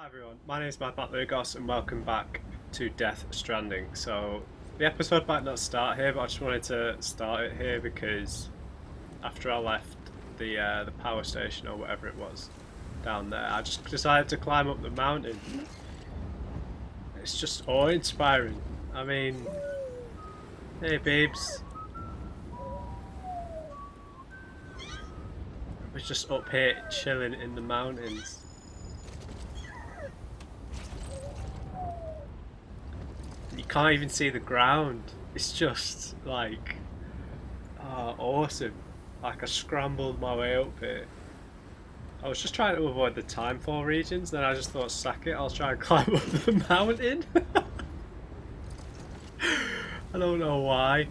Hi everyone, my name is MadMatt Lugos and welcome back to Death Stranding. So the episode might not start here, but I just wanted to start it here because after I left the power station or whatever it was down there, I just decided to climb up the mountain. It's just awe-inspiring. I mean, hey babes, we're just up here chilling in the mountains. You can't even see the ground. It's just like, oh, awesome. Like I scrambled my way up here. I was just trying to avoid the timefall regions, then I just thought, sack it, I'll try and climb up the mountain. I don't know why,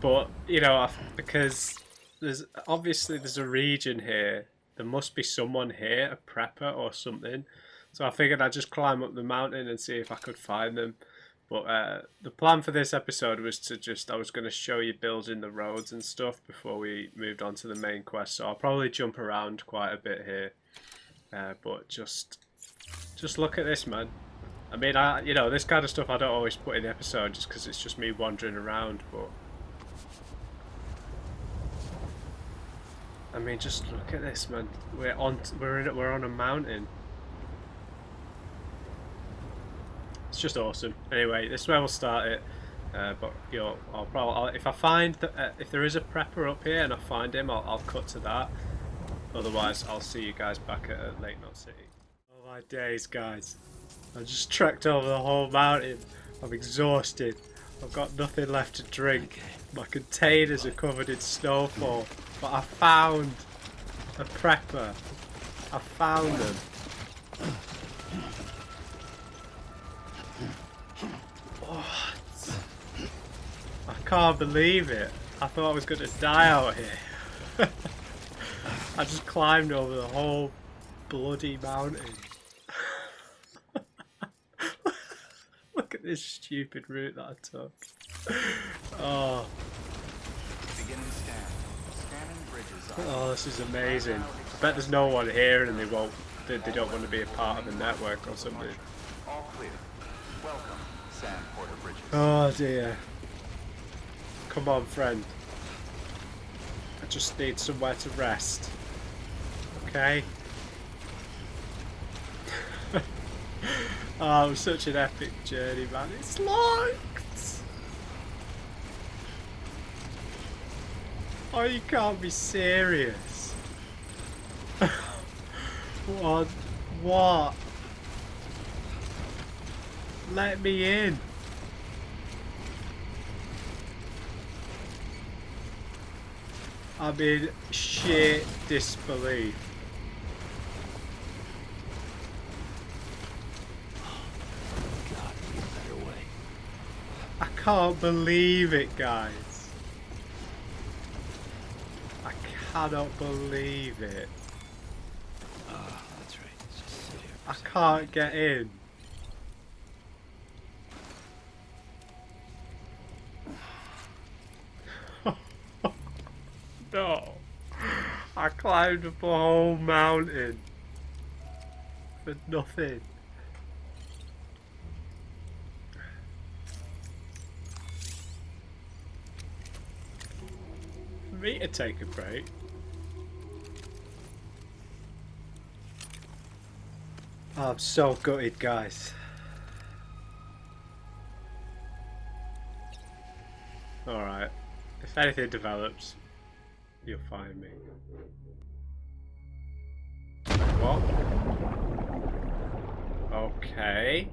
but you know, because there's a region here. There must be someone here, a prepper or something. So I figured I'd just climb up the mountain and see if I could find them. But the plan for this episode was I was going to show you building the roads and stuff before we moved on to the main quest. So I'll probably jump around quite a bit here. But just look at this, man. I mean, this kind of stuff I don't always put in the episode just because it's just me wandering around. But I mean, just look at this, man. We're on a mountain. It's just awesome. Anyway, this is where we'll start it. But if there is a prepper up here and I find him, I'll cut to that. Otherwise, I'll see you guys back at Lake Knot City. Oh my days, guys! I just trekked over the whole mountain. I'm exhausted. I've got nothing left to drink. My containers are covered in snowfall. But I found a prepper. I found them. What? I can't believe it. I thought I was going to die out here. I just climbed over the whole bloody mountain. Look at this stupid route that I took. Oh. Oh, this is amazing. I bet there's no one here and they don't want to be a part of the network or something. All clear. Welcome, Sam Porter Bridges. Oh dear. Come on, friend. I just need somewhere to rest. Okay? Oh, it was such an epic journey, man. It's locked! Oh, you can't be serious. What? What? Let me in. I'm in sheer disbelief. God, be a better way. I can't believe it, guys. I cannot believe it. That's right. Let's just sit here. I can't get in. No. I climbed up a whole mountain for nothing. For me to take a break. Oh, I'm so gutted, guys. Alright. If anything develops, you'll find me. What? Okay.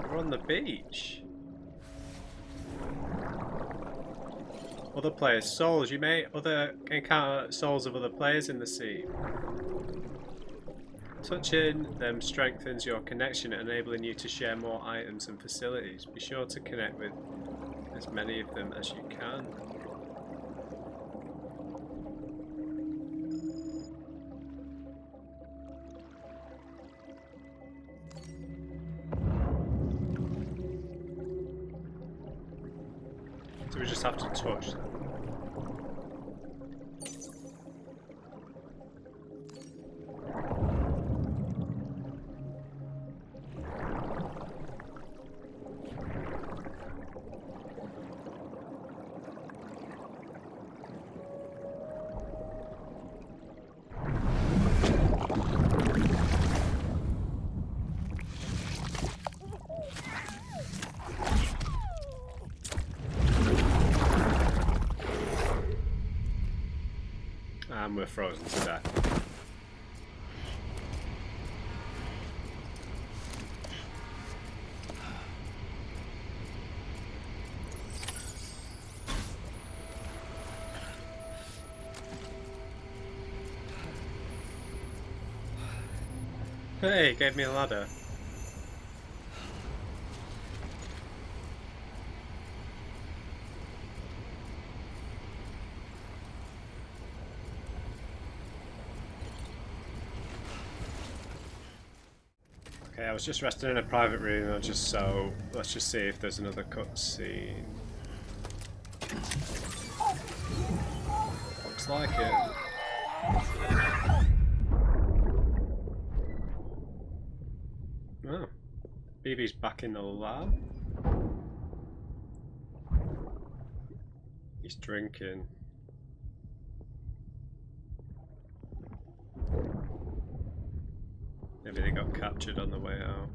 We're on the beach. Other players' souls. You may encounter souls of other players in the sea. Touching them strengthens your connection, enabling you to share more items and facilities. Be sure to connect with as many of them as you can. So we just have to touch them. And we're frozen to death. Hey, gave me a ladder. Okay, I was just resting in a private room. Let's just see if there's another cutscene. Looks like it. Oh, BB's back in the lab. He's drinking. Maybe they got captured on the way out.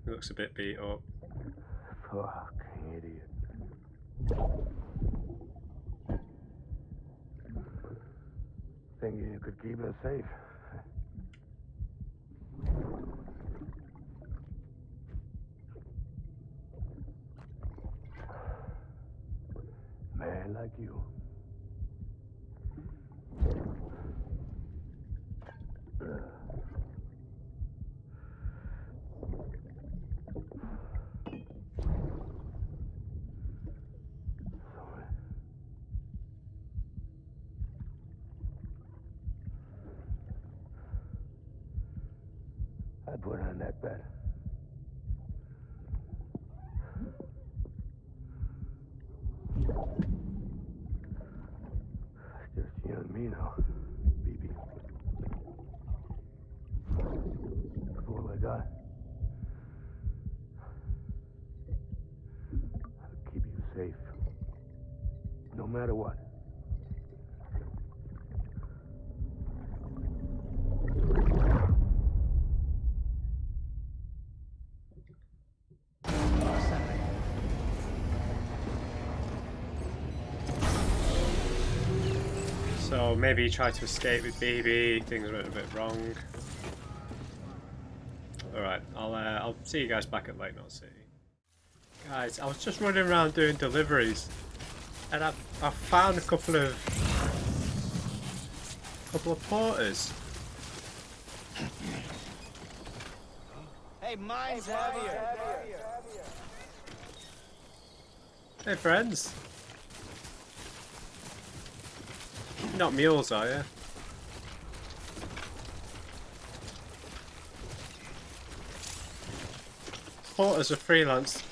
He looks a bit beat up. Fuck, idiot. Thinking you could keep us safe. Man like you. Sorry. I put on that bet. Just you and me now, BB. That's all I got. I'll keep you safe. No matter what. So maybe he tried to escape with BB. Things went a bit wrong. Alright, I'll see you guys back at Lake Knot City. Guys, I was just running around doing deliveries, and I found a couple of porters. Hey, mine's heavier. Hey friends. You're not mules, are you? Porters are freelance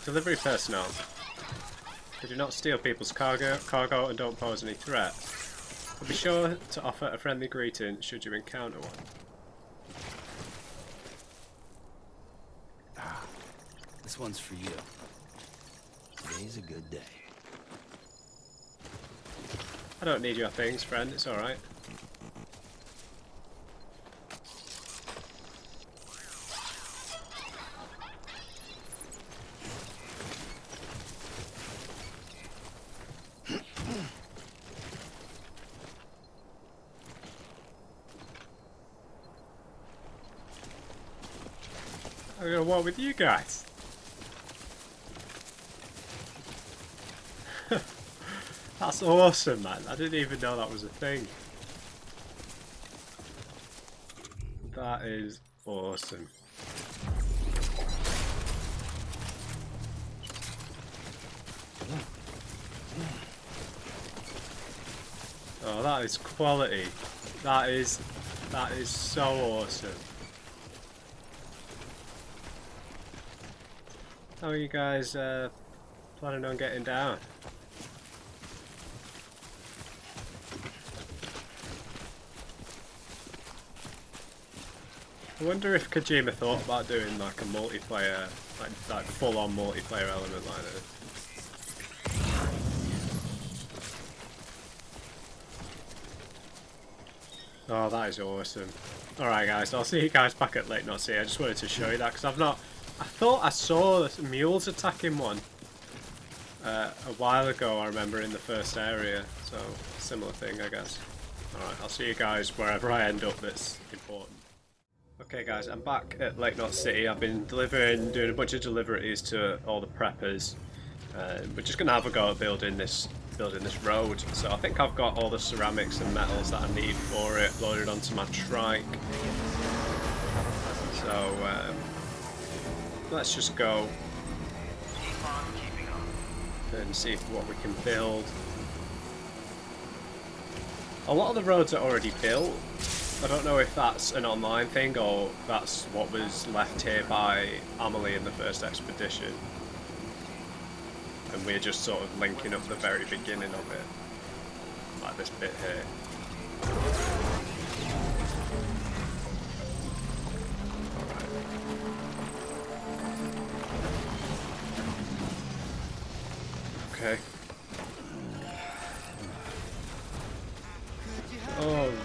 delivery personnel. They do not steal people's cargo and don't pose any threat. But be sure to offer a friendly greeting should you encounter one. This one's for you. Today's a good day. I don't need your things, friend. It's alright. I'm gonna walk with you guys. That's awesome, man. I didn't even know that was a thing. That is awesome. Oh, that is quality. That is so awesome. How are you guys planning on getting down? I wonder if Kojima thought about doing like a multiplayer, like full-on multiplayer element like this. Oh, that is awesome. Alright guys, I'll see you guys back at Lake Not Sea. I just wanted to show you that because I've not... I thought I saw mules attacking one a while ago, I remember, in the first area. So, similar thing, I guess. Alright, I'll see you guys wherever I end up that's important. Okay guys, I'm back at Lake Knot City. I've been doing a bunch of deliveries to all the preppers. We're just gonna have a go at building this road. So I think I've got all the ceramics and metals that I need for it loaded onto my trike. So let's just go and see what we can build. A lot of the roads are already built. I don't know if that's an online thing or that's what was left here by Amelie in the first expedition. And we're just sort of linking up the very beginning of it. Like this bit here. Okay. Alright.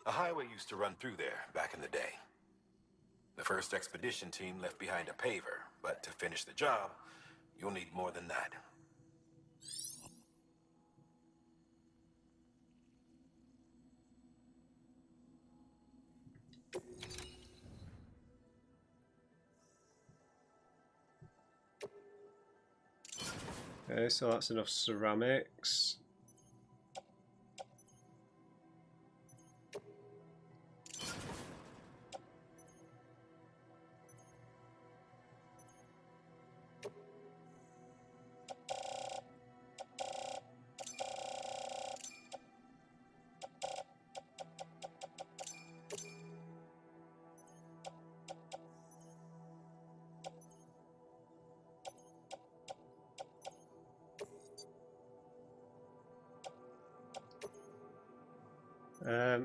A highway used to run through there back in the day. The first expedition team left behind a paver, but to finish the job, you'll need more than that. Okay, so that's enough ceramics.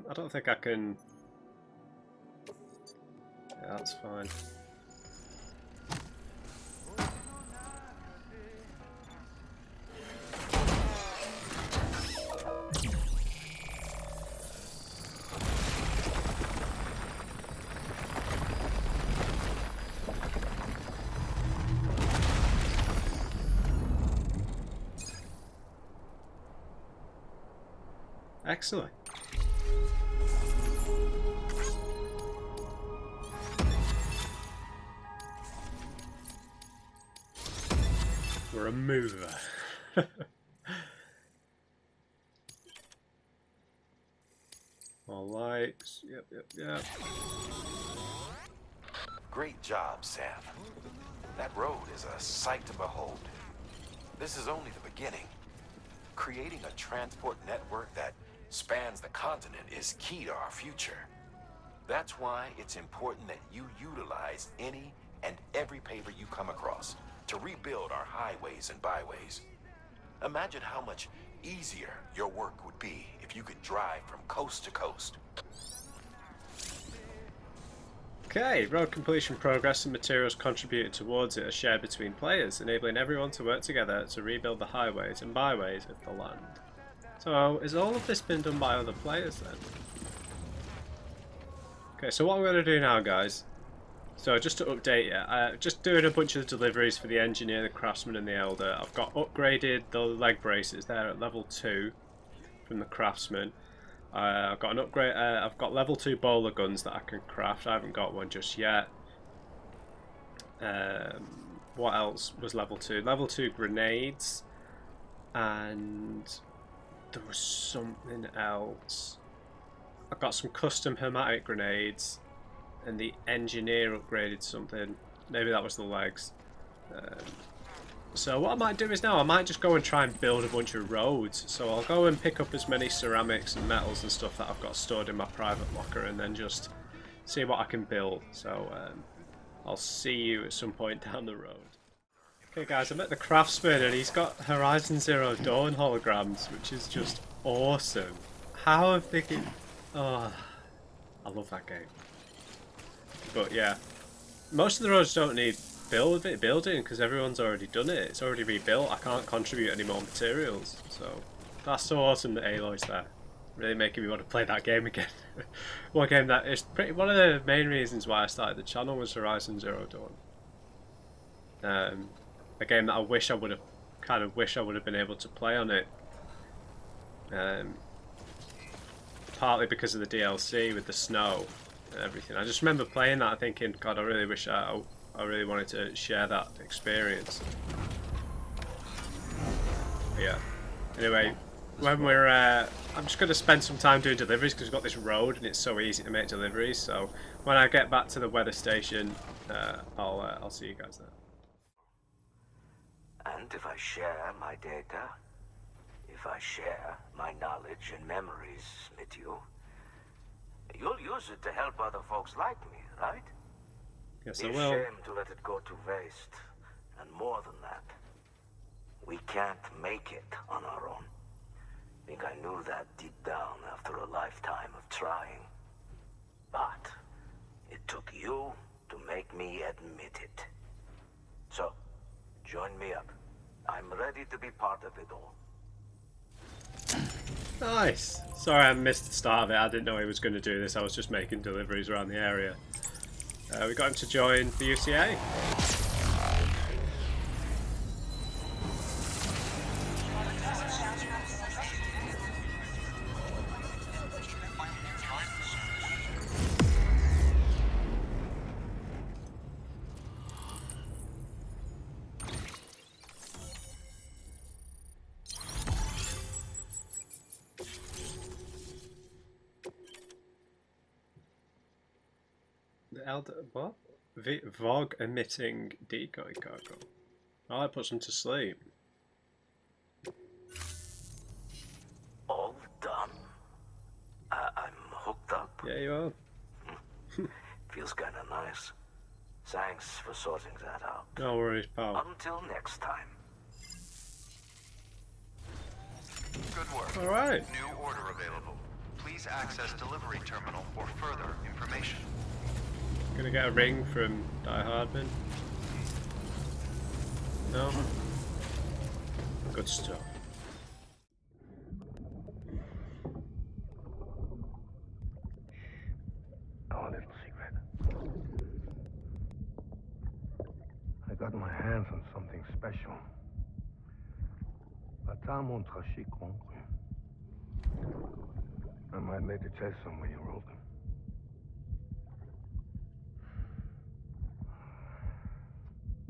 I don't think I can... Yeah, that's fine. Excellent. We're a mover. All lights. Yep. Great job, Sam. That road is a sight to behold. This is only the beginning. Creating a transport network that spans the continent is key to our future. That's why it's important that you utilize any and every paver you come across to rebuild our highways and byways. Imagine how much easier your work would be if you could drive from coast to coast. Okay, road completion progress and materials contributed towards it are shared between players, enabling everyone to work together to rebuild the highways and byways of the land. So, has all of this been done by other players then? Okay, so what I'm going to do now, guys, so just to update you, just doing a bunch of deliveries for the engineer, the craftsman and the elder. I've got upgraded the leg braces there at level 2 from the craftsman. I've got an upgrade. I've got level 2 bowler guns that I can craft. I haven't got one just yet. What else was level 2? Level 2 grenades, and there was something else. I've got some custom hermetic grenades, and the engineer upgraded something. Maybe that was the legs. So what I might do is now I might just go and try and build a bunch of roads. So I'll go and pick up as many ceramics and metals and stuff that I've got stored in my private locker, and then just see what I can build. So I'll see you at some point down the road. Okay guys, I'm at the craftsman and he's got Horizon Zero Dawn holograms, which is just awesome. How have they get... Oh, I love that game. But yeah, most of the roads don't need building because everyone's already done it. It's already rebuilt. I can't contribute any more materials. So that's so awesome that Aloy's there. Really making me want to play that game again. One game that is pretty. One of the main reasons why I started the channel was Horizon Zero Dawn. A game that I wish I would have been able to play on it. Partly because of the DLC with the snow and everything. I just remember playing that and thinking, God, I really wish I really wanted to share that experience. But yeah. Anyway, when we're, I'm just going to spend some time doing deliveries because we've got this road and it's so easy to make deliveries. So when I get back to the weather station, I'll see you guys there. And if I share my data, if I share my knowledge and memories with you, you'll use it to help other folks like me, right? Yes, Be I a will. shame to let it go to waste. And more than that, we can't make it on our own. Think I knew that deep down after a lifetime of trying. But it took you to make me admit it. So, join me up. I'm ready to be part of it all. Nice. Sorry I missed the start of it. I didn't know he was going to do this. I was just making deliveries around the area. We got him to join the UCA. The elder what? Vog emitting decoy cargo. Oh, I put them to sleep. All done. I'm hooked up. Yeah, you are. Feels kind of nice. Thanks for sorting that out. No worries, pal. Until next time. Good work. All right. New order available. Please access delivery terminal for further information. Gonna get a ring from Die Hardman. No? Good stuff. Our little secret. I got my hands on something special. I might make a test somewhere you wrote them.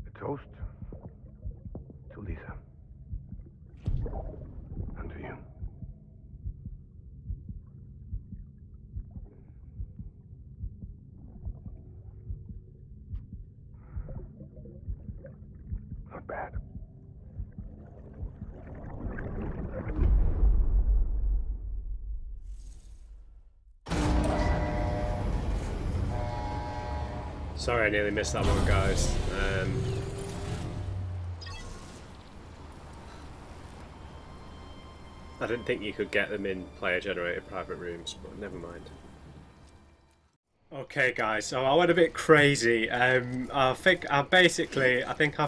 A toast to Lisa. And to you. Not bad. Sorry I nearly missed that one, guys. I didn't think you could get them in player-generated private rooms, but never mind. Okay, guys, so I went a bit crazy. I think I've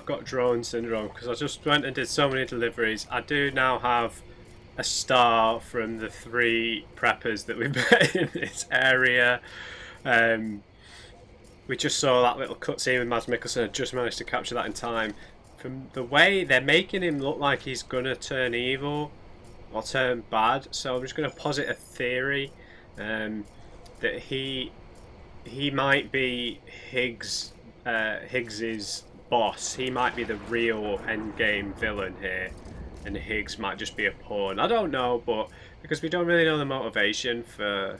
got drone syndrome because I just went and did so many deliveries. I do now have a star from the 3 preppers that we met in this area. We just saw that little cutscene with Mads Mikkelsen. I just managed to capture that in time. From the way they're making him look like he's gonna turn evil or turn bad, so I'm just gonna posit a theory that he might be Higgs's boss. He might be the real endgame villain here, and Higgs might just be a pawn. I don't know, but because we don't really know the motivation for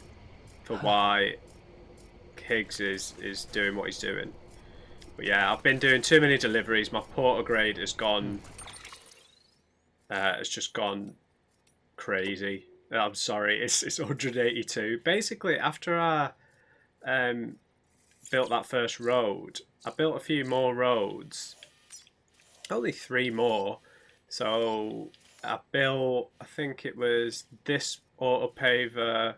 why Higgs is doing what he's doing. But yeah, I've been doing too many deliveries. My porter grade has gone it's just gone crazy. I'm sorry, it's 182. Basically, after I built that first road, I built a few more roads. Only 3 more. So I built, I think it was this autopaver,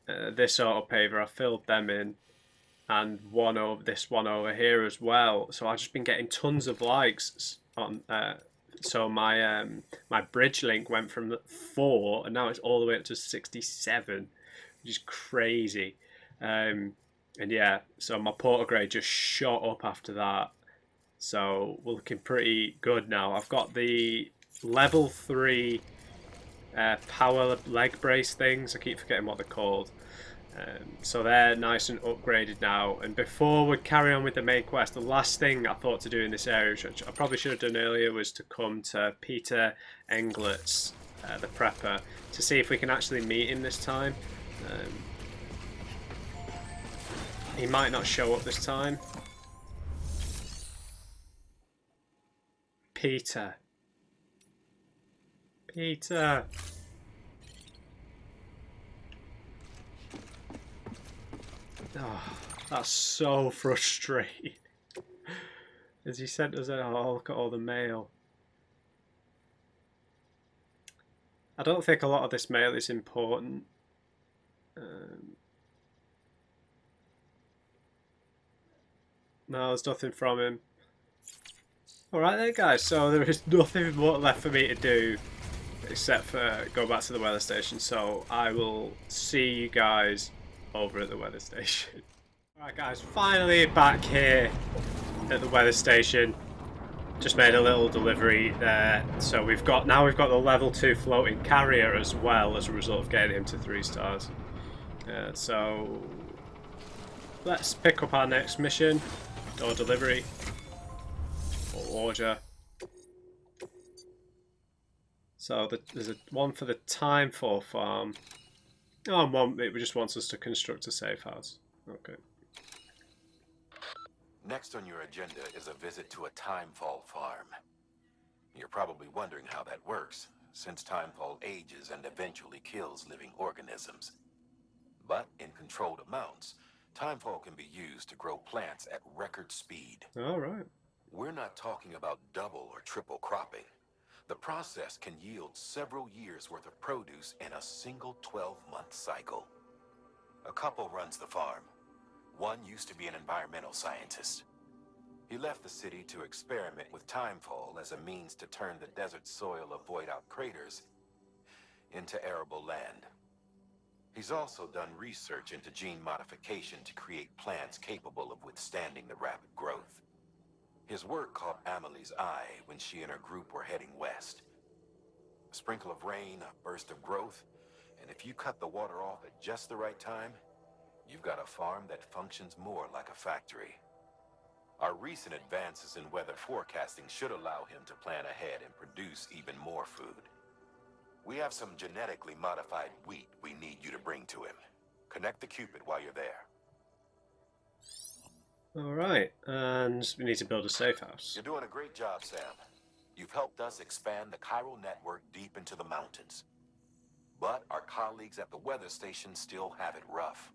this autopaver, I filled them in. and this one over here as well. So I've just been getting tons of likes on. So my my bridge link went from 4 and now it's all the way up to 67, which is crazy. And yeah, so my portal grade just shot up after that. So we're looking pretty good now. I've got the level 3 power leg brace things. I keep forgetting what they're called. So they're nice and upgraded now. And before we carry on with the main quest, the last thing I thought to do in this area, which I probably should have done earlier, was to come to Peter Englert's, the prepper, to see if we can actually meet him this time. He might not show up this time. Peter. Peter. Oh, that's so frustrating. As he sent us out, oh, look at all the mail. I don't think a lot of this mail is important. No, there's nothing from him. Alright then guys, so there is nothing more left for me to do except for go back to the weather station. So I will see you guys over at the weather station. Alright guys, finally back here at the weather station. Just made a little delivery there. So we've got the level 2 floating carrier as well as a result of getting him to 3 stars. So let's pick up our next mission or delivery or order. So there's one for the Timefall farm. Oh, and one it just wants us to construct a safe house. Okay. Next on your agenda is a visit to a Timefall farm. You're probably wondering how that works, since Timefall ages and eventually kills living organisms. But in controlled amounts, Timefall can be used to grow plants at record speed. All right. We're not talking about double or triple cropping. The process can yield several years' worth of produce in a single 12-month cycle. A couple runs the farm. One used to be an environmental scientist. He left the city to experiment with Timefall as a means to turn the desert soil of void-out craters into arable land. He's also done research into gene modification to create plants capable of withstanding the rapid growth. His work caught Amelie's eye when she and her group were heading west. A sprinkle of rain, a burst of growth, and if you cut the water off at just the right time, you've got a farm that functions more like a factory. Our recent advances in weather forecasting should allow him to plan ahead and produce even more food. We have some genetically modified wheat we need you to bring to him. Connect the Cupid while you're there. Alright, and we need to build a safe house. You're doing a great job, Sam. You've helped us expand the chiral network deep into the mountains. But our colleagues at the weather station still have it rough.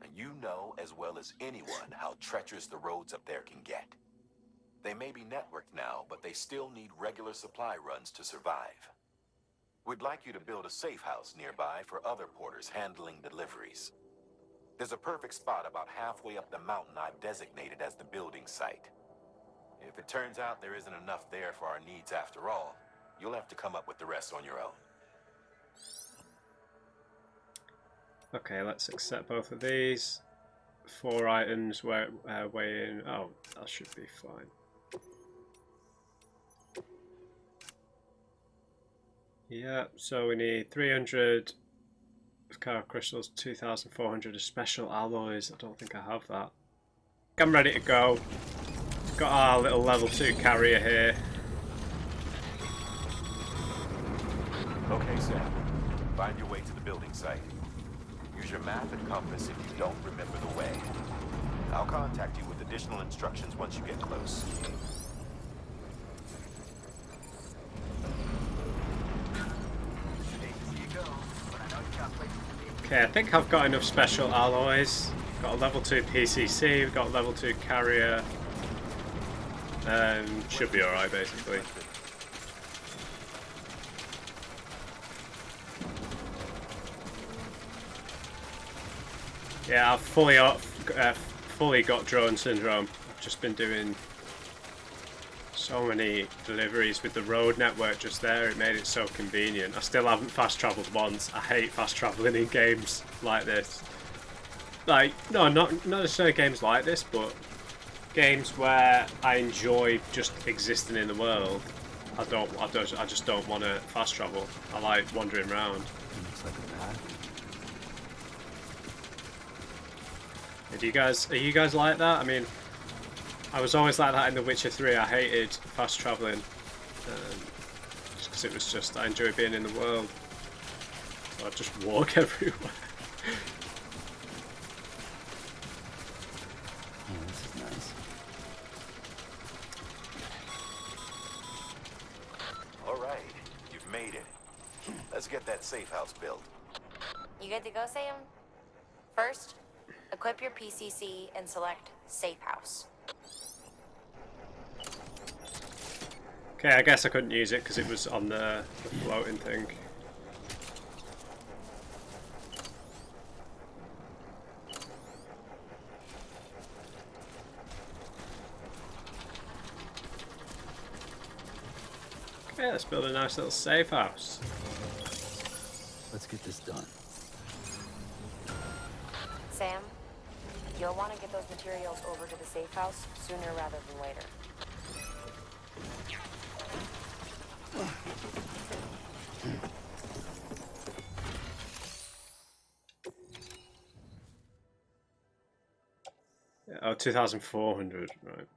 And you know as well as anyone how treacherous the roads up there can get. They may be networked now, but they still need regular supply runs to survive. We'd like you to build a safe house nearby for other porters handling deliveries. There's a perfect spot about halfway up the mountain I've designated as the building site. If it turns out there isn't enough there for our needs after all, you'll have to come up with the rest on your own. Okay, let's accept both of these. 4 items weigh in. Oh, that should be fine. Yeah, so we need 300 Chiral crystals, 2,400 of special alloys. I don't think I have that. I'm ready to go. Got our little level 2 carrier here. Okay, Sam. Find your way to the building site. Use your map and compass if you don't remember the way. I'll contact you with additional instructions once you get close. Okay, I think I've got enough special alloys. Got a level 2 PCC, we've got a level 2 carrier. Should be alright basically. Yeah, I've fully fully got drone syndrome. I've just been doing so many deliveries with the road network just there. It made it so convenient. I still haven't fast travelled once. I hate fast travelling in games like this. Like, no, not necessarily games like this, but games where I enjoy just existing in the world. I just don't want to fast travel. I like wandering around. Looks like a path. Are you guys like that? I mean, I was always like that in The Witcher 3. I hated fast travelling, just because it was just, I enjoy being in the world. So I just walk everywhere. Oh, this is nice. All right, you've made it. Let's get that safe house built. You good to go, Sam? First, equip your PCC and select Safe House. Okay, I guess I couldn't use it because it was on the floating thing. Okay, let's build a nice little safe house. Let's get this done. Sam, you'll want to get those materials over to the Safe House sooner rather than later. Oh, 2,400, right.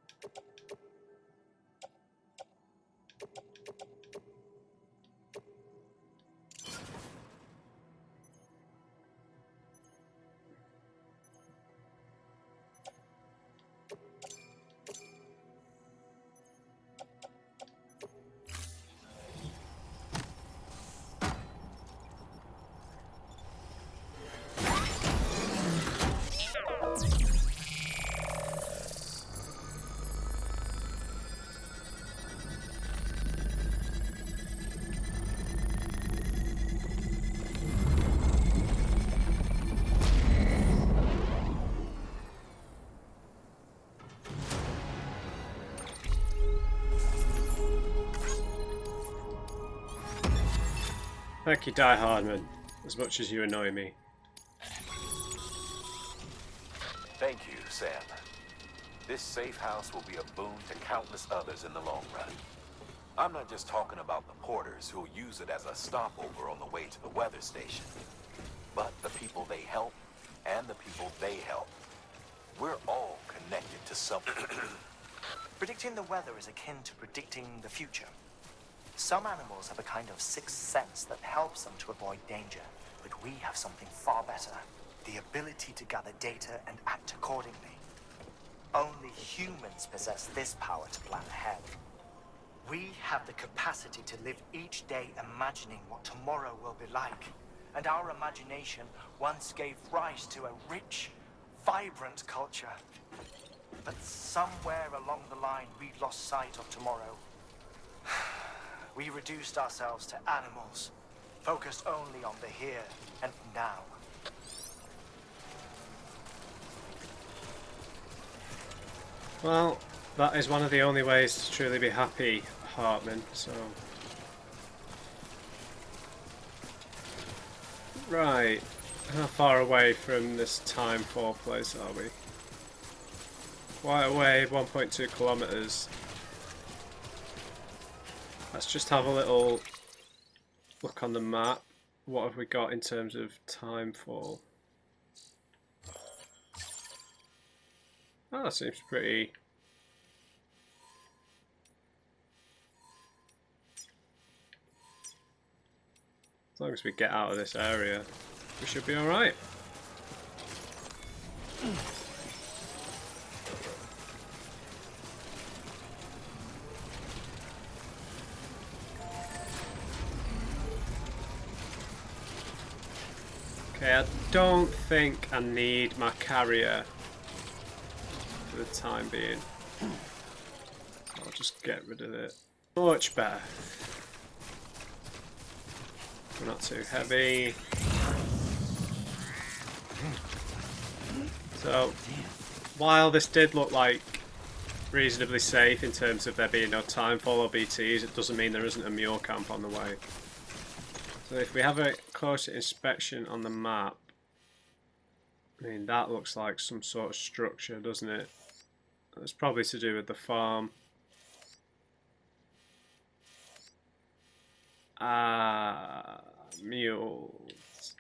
Thank you, Die Hardman, as much as you annoy me. Thank you, Sam. This safe house will be a boon to countless others in the long run. I'm not just talking about the porters who'll use it as a stopover on the way to the weather station, but the people they help and the people they help. We're all connected to something. Predicting the weather is akin to predicting the future. Some animals have a kind of sixth sense that helps them to avoid danger, but we have something far better, the ability to gather data and act accordingly. Only humans possess this power to plan ahead. We have the capacity to live each day imagining what tomorrow will be like, and our imagination once gave rise to a rich, vibrant culture. But somewhere along the line, we lost sight of tomorrow. We reduced ourselves to animals, focused only on the here and now. Well, that is one of the only ways to truly be happy, Hartman, so... Right, how far away from this Timefall place are we? Quite away, 1.2 kilometers. Let's just have a little look on the map. What have we got in terms of Timefall? Oh, that seems pretty... As long as we get out of this area, we should be alright. Okay, I don't think I need my carrier for the time being. I'll just get rid of it. Much better. We're not too heavy. So, while this did look like reasonably safe in terms of there being no timefall or BTs, it doesn't mean there isn't a mule camp on the way. So if we have a closer inspection on the map, I mean that looks like some sort of structure, doesn't it? It's probably to do with the farm. Mules.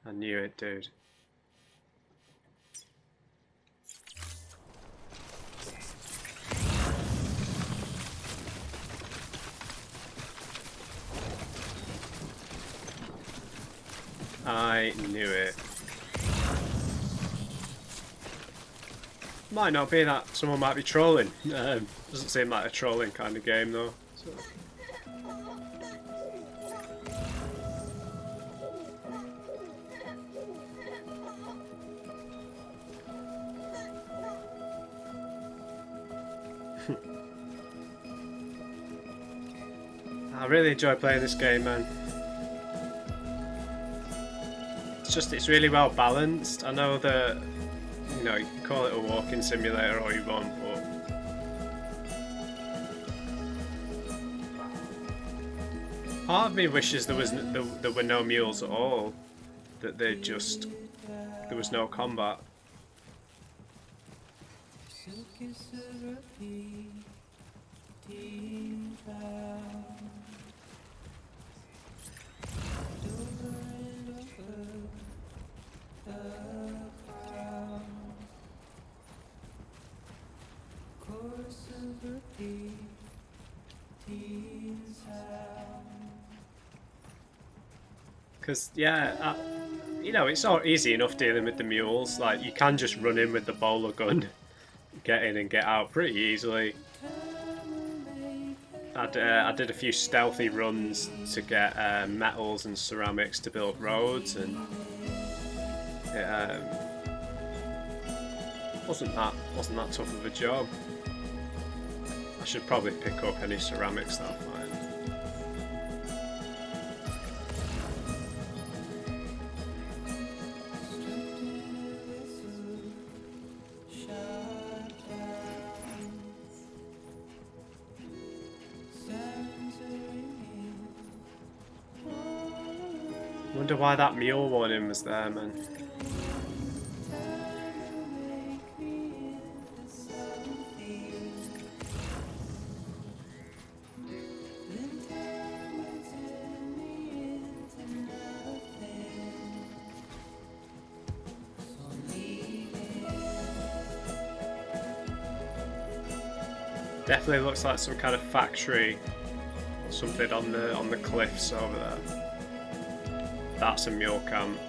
I knew it, dude. I knew it. Might not be that. Someone might be trolling. Doesn't seem like a trolling kind of game though. So. I really enjoy playing this game, man. It's really well balanced. I know that, you know, you can call it a walking simulator or you won't, but part of me wishes there were no mules at all. That there was no combat. Because, yeah, you know, it's all easy enough dealing with the mules. Like, you can just run in with the bowler gun, get in and get out pretty easily. I did a few stealthy runs to get metals and ceramics to build roads, and it wasn't that tough of a job. I should probably pick up any ceramics that I find. Wonder why that mule warning was there, man. Definitely looks like some kind of factory or something on the cliffs over there. That's a mule camp.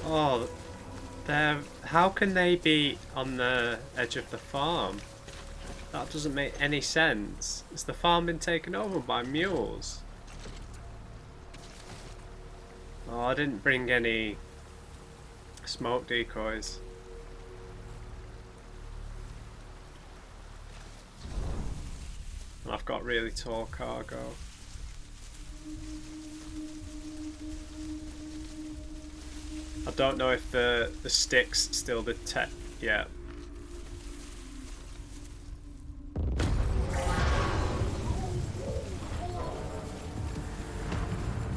Oh, how can they be on the edge of the farm? That doesn't make any sense. Has the farm been taken over by mules? Oh, I didn't bring any smoke decoys. And I've got really tall cargo. I don't know if the sticks still detect. Yeah.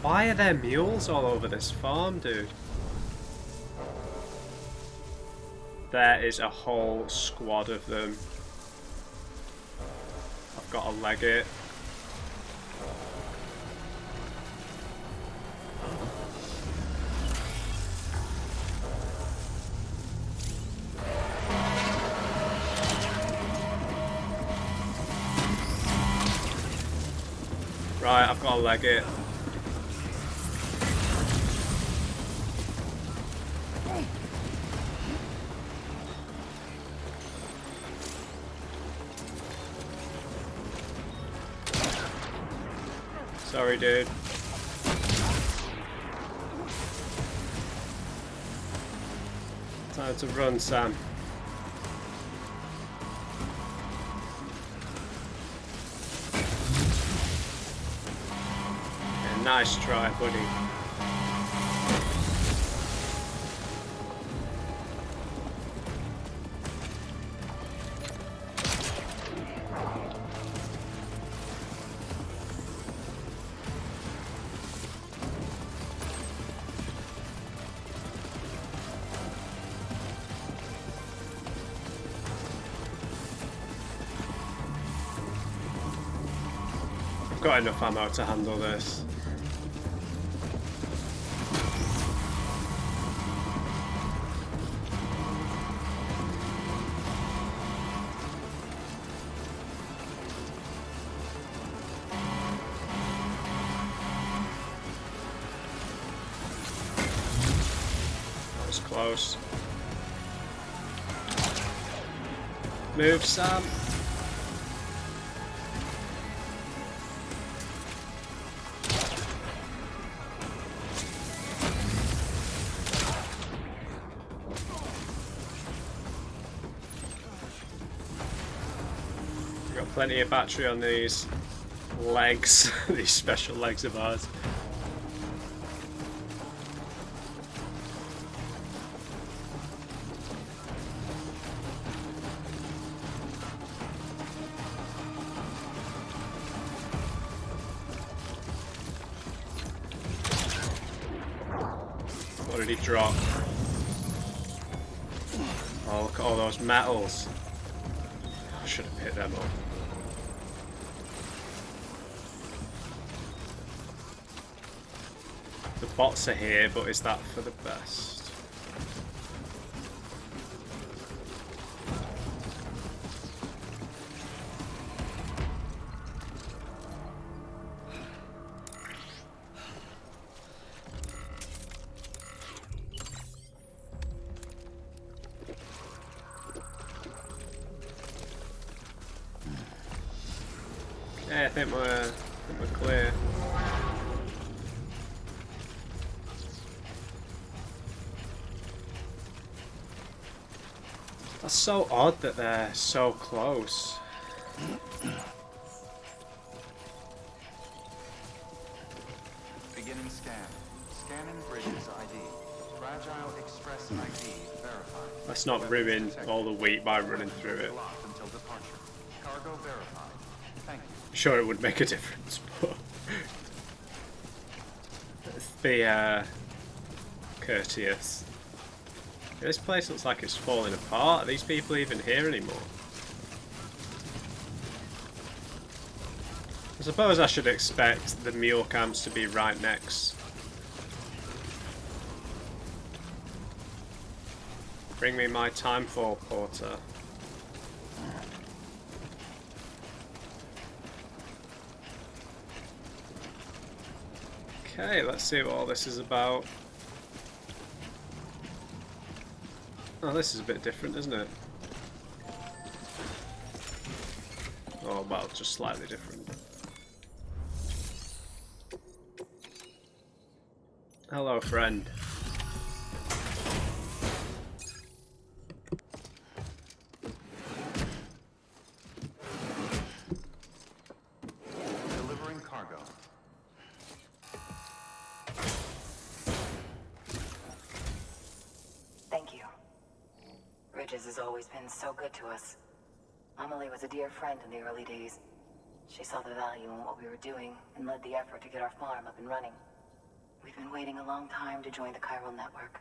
Why are there mules all over this farm, dude? There is a whole squad of them. I've got to leg it. Right, I've got to leg it. Sorry, dude. Time to run, Sam. Yeah, nice try, buddy. I've got enough ammo to handle this. That was close. Move, Sam. Plenty of battery on these legs, these special legs of ours. What did he drop? Oh, look at all those metals. I should have picked them up. The bots are here, but is that for the best? Okay, I think we're clear. That's so odd that they're so close. Beginning scan. Scanning bridges ID. Fragile Express ID verified. Let's not ruin all the wheat by running through it. Locked until departure. Cargo verified. Thank you. I'm sure it would make a difference, but let's be courteous. This place looks like it's falling apart. Are these people even here anymore? I suppose I should expect the mule camps to be right next. Bring me my timefall, Porter. Okay, let's see what all this is about. Oh, this is a bit different, isn't it? Oh, well, just slightly different. Hello, friend. Delivering cargo. Thank you. Bridges has always been so good to us. Amelie was a dear friend in the early days. She saw the value in what we were doing and led the effort to get our farm up and running. We've been waiting a long time to join the chiral network.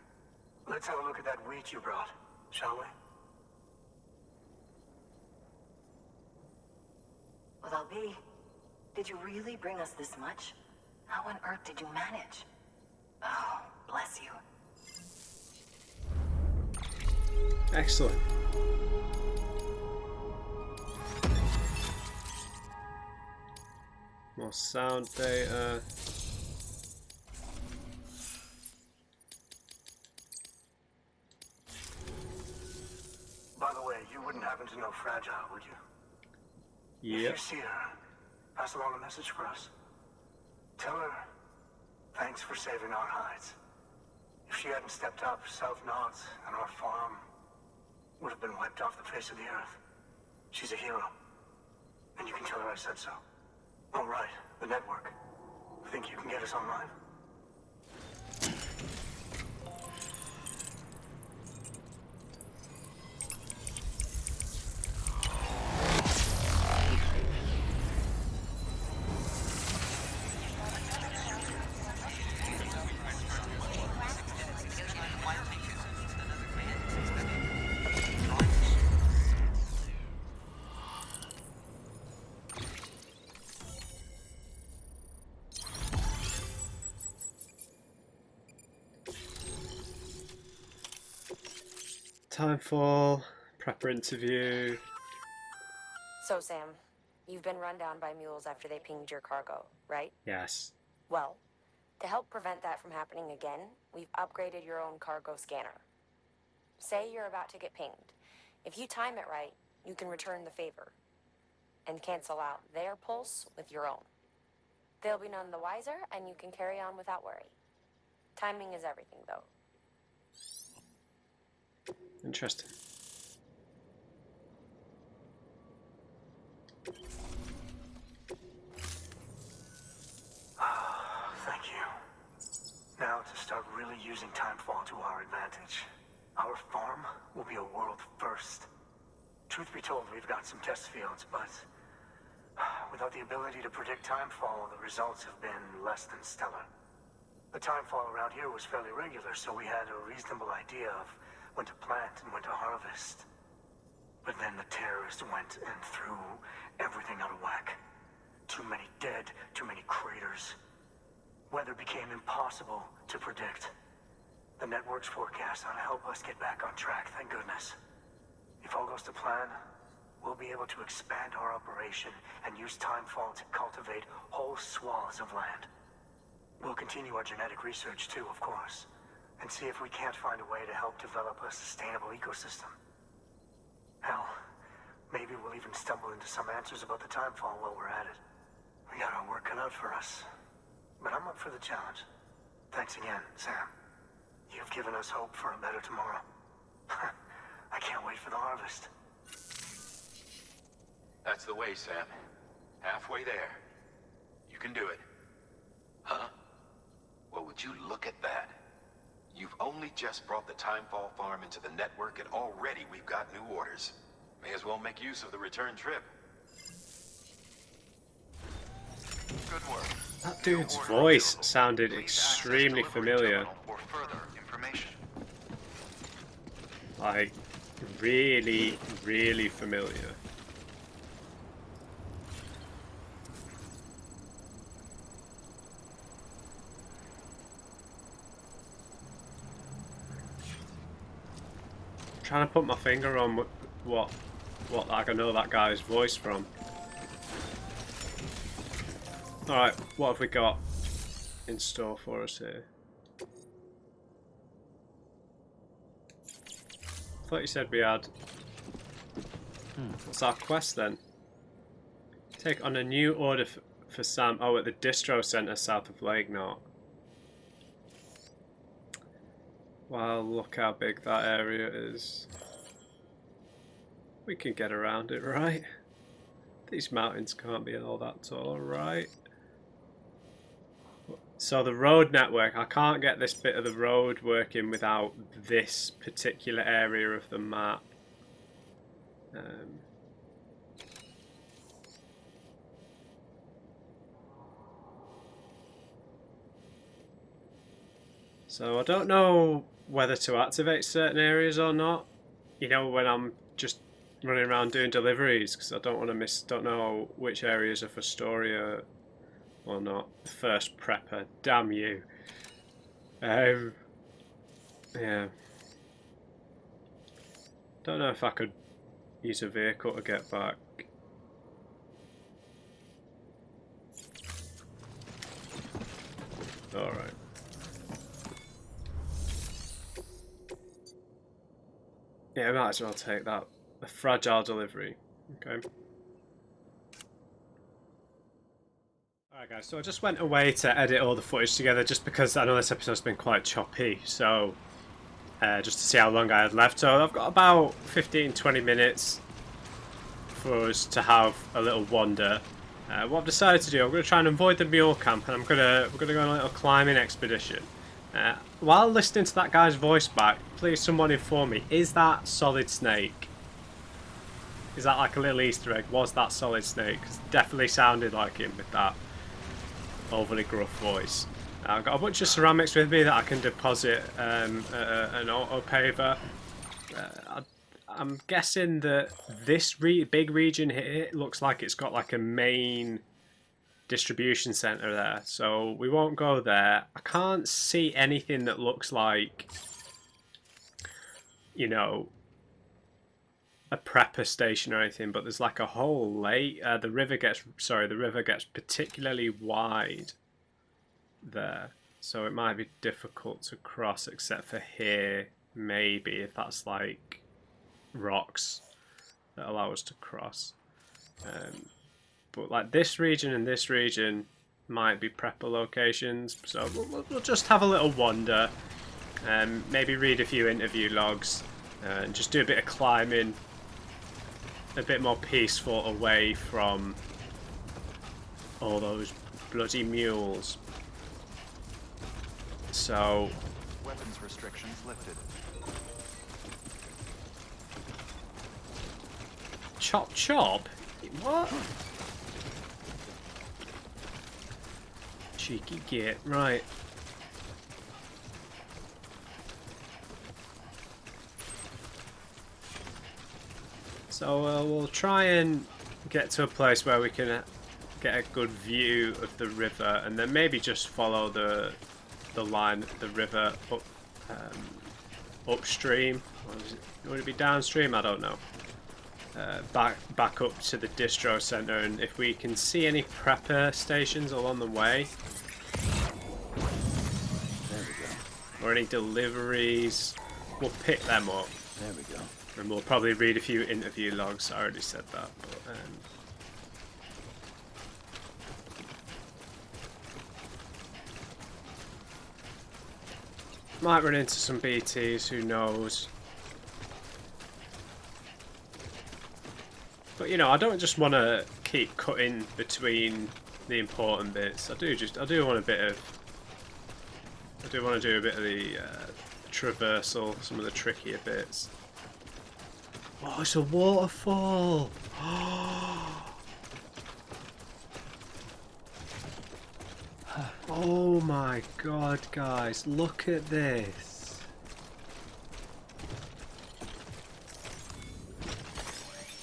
Let's have a look at that wheat you brought, shall we? Well, I'll be. Did you really bring us this much? How on earth did you manage? Oh, bless you. Excellent. More sound data. By the way, you wouldn't happen to know Fragile, would you? If Yep. you see her, pass along a message for us. Tell her thanks for saving our hides. If she hadn't stepped up, South Knots and our farm would have been wiped off the face of the earth. She's a hero. And you can tell her I said so. Oh, right. The network. Think you can get us online? Timefall, prepper interview. So, Sam, you've been run down by mules after they pinged your cargo, right? Yes. Well, to help prevent that from happening again, we've upgraded your own cargo scanner. Say you're about to get pinged. If you time it right, you can return the favor and cancel out their pulse with your own. They'll be none the wiser, and you can carry on without worry. Timing is everything, though. Interesting. Thank you. Now to start really using Timefall to our advantage. Our farm will be a world first. Truth be told, we've got some test fields, but without the ability to predict Timefall, the results have been less than stellar. The Timefall around here was fairly regular, so we had a reasonable idea of when to plant and when to harvest. But then the terrorists went and threw everything out of whack. Too many dead, too many craters. Weather became impossible to predict. The network's forecast ought to help us get back on track, thank goodness. If all goes to plan, we'll be able to expand our operation and use Timefall to cultivate whole swaths of land. We'll continue our genetic research too, of course, and see if we can't find a way to help develop a sustainable ecosystem. Hell, maybe we'll even stumble into some answers about the Timefall while we're at it. We got our work cut out for us, but I'm up for the challenge. Thanks again, Sam. You've given us hope for a better tomorrow. I can't wait for the harvest. That's the way, Sam. Halfway there. You can do it. Huh? Well, would you look at that? You've only just brought the Timefall farm into the network, and already we've got new orders. May as well make use of the return trip. Good work. That dude's voice sounded extremely familiar. For further information. Like, really, really familiar. Trying to put my finger on what like I know that guy's voice from. Alright, what have we got in store for us here? I thought you said we had... What's our quest then? Take on a new order for Sam. Oh, at the distro center south of Lake Knot. Wow, look how big that area is. We can get around it, right? These mountains can't be all that tall, right? So the road network, I can't get this bit of the road working without this particular area of the map. So I don't know whether to activate certain areas or not. You know, when I'm just running around doing deliveries, because I don't want to miss, don't know which areas are for story or not. The first prepper, damn you. Yeah. Don't know if I could use a vehicle to get back. Alright. Yeah, I might as well take that. A fragile delivery. Okay. Alright guys, so I just went away to edit all the footage together just because I know this episode's been quite choppy, so just to see how long I had left. So I've got about 15-20 minutes for us to have a little wander. What I've decided to do, I'm going to try and avoid the mule camp, and we're going to go on a little climbing expedition. While listening to that guy's voice back, please someone inform me, is that Solid Snake? Is that like a little Easter egg? Was that Solid Snake? 'Cause it definitely sounded like him with that overly gruff voice. I've got a bunch of ceramics with me that I can deposit an autopaver. I'm guessing that this big region here looks like it's got like a main distribution center there, so we won't go there. I can't see anything that looks like, you know, a prepper station or anything, but there's like a whole lake. The river gets particularly wide there, so it might be difficult to cross, except for here, maybe, if that's like rocks that allow us to cross. But like this region and this region might be prepper locations, so we'll just have a little wander, maybe read a few interview logs, and just do a bit of climbing, a bit more peaceful, away from all those bloody mules. So Weapons restrictions lifted. chop chop? What? Cheeky git, right. So we'll try and get to a place where we can get a good view of the river, and then maybe just follow the line, the river up, upstream. Would it be downstream? I don't know. Back up to the distro center, and if we can see any prepper stations along the way, There we go. or any deliveries, we'll pick them up. There we go. And we'll probably read a few interview logs. I already said that, but might run into some BTs, who knows. But you know, I don't just want to keep cutting between the important bits. I do want to do a bit of the traversal, some of the trickier bits. Oh, it's a waterfall! Oh my god, guys, look at this.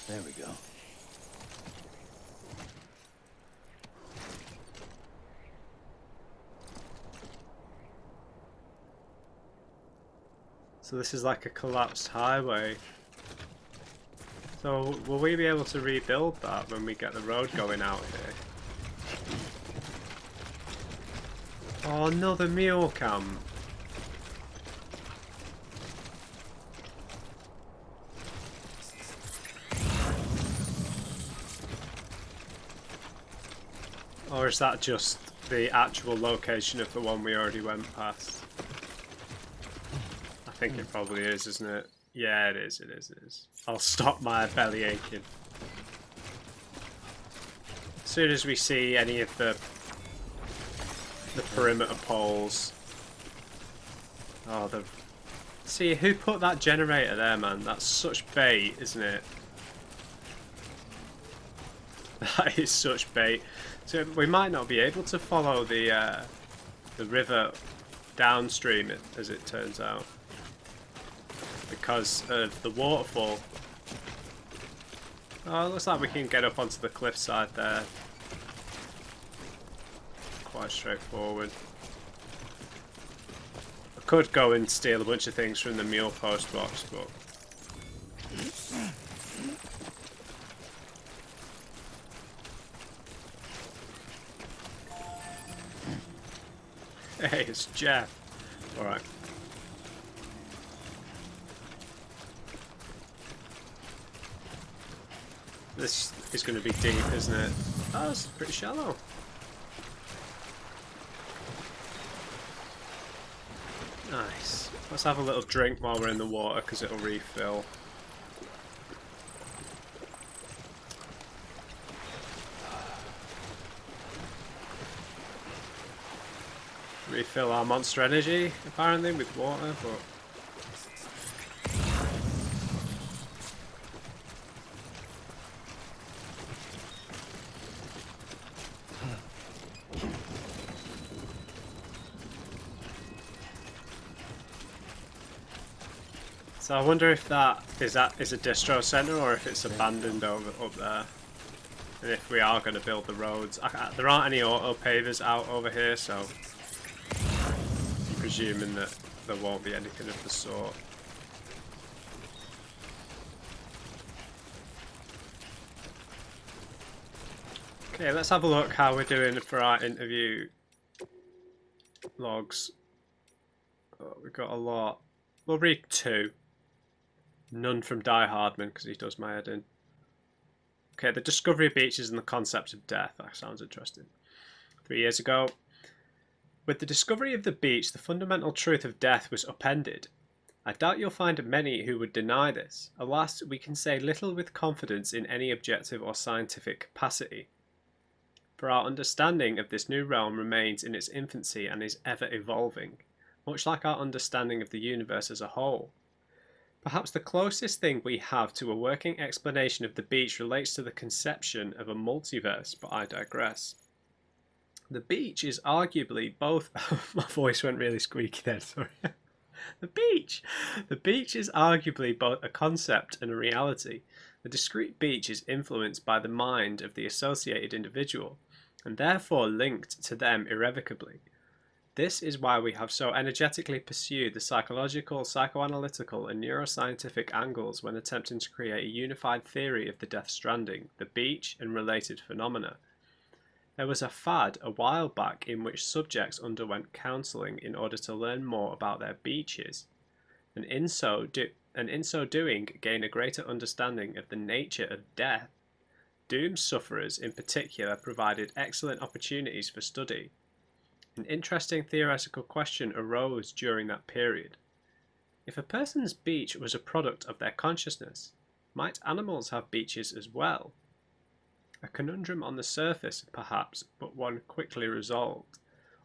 There we go. So this is like a collapsed highway. So will we be able to rebuild that when we get the road going out here? Oh, another mule camp. Or is that just the actual location of the one we already went past? I think it probably is, isn't it? Yeah, it is, it is, it is. I'll stop my belly aching. As soon as we see any of the perimeter poles. Oh, see, who put that generator there, man? That's such bait, isn't it? That is such bait. So we might not be able to follow the river downstream, as it turns out, because of the waterfall. Oh, it looks like we can get up onto the cliffside there. Quite straightforward. I could go and steal a bunch of things from the mule post box, but hey, it's Jeff. Alright. This is going to be deep, isn't it? Oh, it's pretty shallow. Nice. Let's have a little drink while we're in the water because it'll refill. Refill our monster energy, apparently, with water, but... So I wonder if that is a distro center or if it's abandoned over up there. And if we are going to build the roads. There aren't any auto pavers out over here, so I'm presuming that there won't be anything of the sort. Okay, let's have a look how we're doing for our interview logs. Oh, we've got a lot. We'll read 2. None from Die Hardman because he does my head in. Okay, the discovery of beaches and the concept of death. That sounds interesting. 3 years ago. With the discovery of the beach, the fundamental truth of death was upended. I doubt you'll find many who would deny this. Alas, we can say little with confidence in any objective or scientific capacity. For our understanding of this new realm remains in its infancy and is ever evolving, much like our understanding of the universe as a whole. Perhaps the closest thing we have to a working explanation of the beach relates to the conception of a multiverse, but I digress. The beach is arguably both... My voice went really squeaky then, sorry. The beach! The beach is arguably both a concept and a reality. The discrete beach is influenced by the mind of the associated individual, and therefore linked to them irrevocably. This is why we have so energetically pursued the psychological, psychoanalytical, and neuroscientific angles when attempting to create a unified theory of the Death Stranding, the beach, and related phenomena. There was a fad a while back in which subjects underwent counselling in order to learn more about their beaches, and in so doing gain a greater understanding of the nature of death. Doom sufferers in particular provided excellent opportunities for study. An interesting theoretical question arose during that period. If a person's beach was a product of their consciousness, might animals have beaches as well? A conundrum on the surface, perhaps, but one quickly resolved.